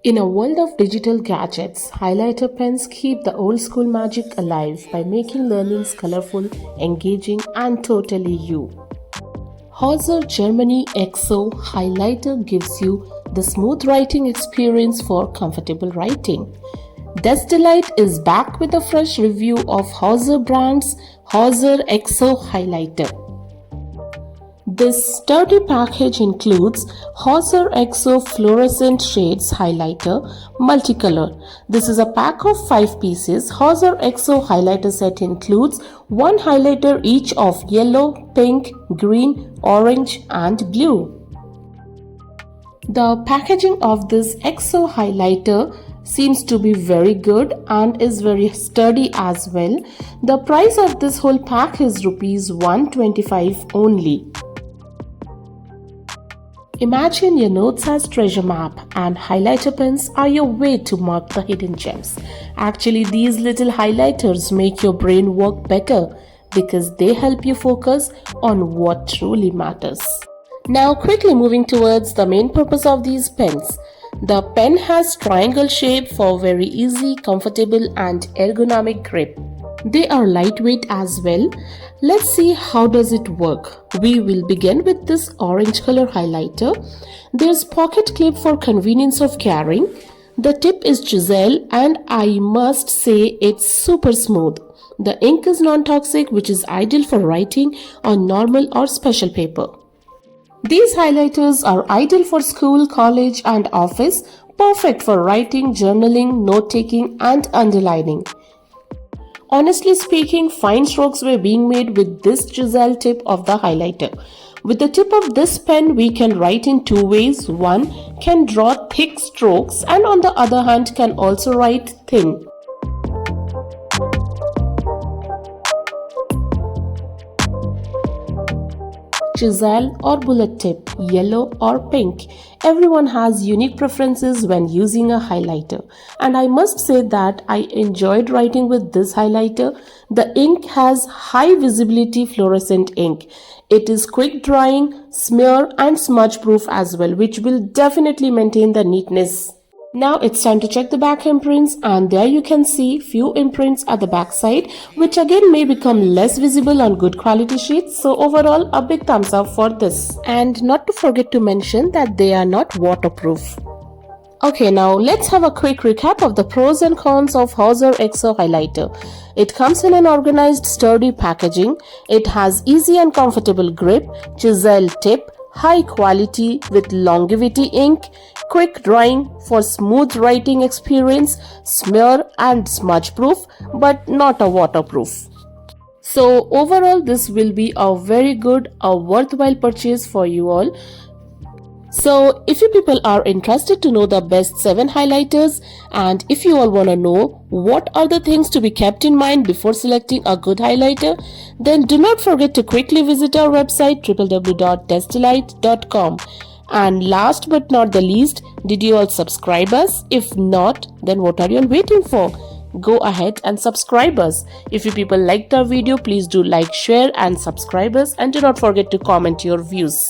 In a world of digital gadgets, highlighter pens keep the old school magic alive by making learnings colorful, engaging, and totally you. Hauser Germany XO highlighter gives you the smooth writing experience for comfortable writing. Delight is back with a fresh review of Hauser brand's Hauser XO highlighter. This sturdy package includes Hauser XO Fluorescent Shades Highlighter Multicolor. This is a pack of 5 pieces. Hauser XO highlighter set includes one highlighter each of yellow, pink, green, orange and blue. The packaging of this XO highlighter seems to be very good and is very sturdy as well. The price of this whole pack is Rs 125 only. Imagine your notes as treasure map and highlighter pens are your way to mark the hidden gems. Actually, these little highlighters make your brain work better because they help you focus on what truly matters. Now quickly moving towards the main purpose of these pens. The pen has triangle shape for very easy, comfortable and ergonomic grip. They are lightweight as well. Let's see how does it work. We will begin with this orange color highlighter. There's pocket clip for convenience of carrying. The tip is chisel and I must say it's super smooth. The ink is non-toxic, which is ideal for writing on normal or special paper. These highlighters are ideal for school, college and office, perfect for writing, journaling, note-taking and underlining. Honestly speaking, fine strokes were being made with this chisel tip of the highlighter. With the tip of this pen, we can write in two ways. One can draw thick strokes and on the other hand can also write thin. Chisel or bullet tip, yellow or pink. Everyone has unique preferences when using a highlighter. And I must say that I enjoyed writing with this highlighter. The ink has high visibility fluorescent ink. It is quick drying, smear and smudge proof as well, which will definitely maintain the neatness. Now it's time to check the back imprints and there you can see few imprints at the back side which again may become less visible on good quality sheets. So overall a big thumbs up for this. And not to forget to mention that they are not waterproof. Okay, now let's have a quick recap of the pros and cons of Hauser XO highlighter. It comes in an organized sturdy packaging. It has easy and comfortable grip, chisel tip, high quality with longevity ink, quick drying for smooth writing experience, smear and smudge proof but not a waterproof. So overall this will be a very good, a worthwhile purchase for you all. So if you people are interested to know the best 7 highlighters and if you all want to know what are the things to be kept in mind before selecting a good highlighter, then do not forget to quickly visit our website www.delight.com. And last but not the least, did you all subscribe us? If not, then what are you all waiting for? Go ahead and subscribe us. If you people liked our video, please do like, share and subscribe us and do not forget to comment your views.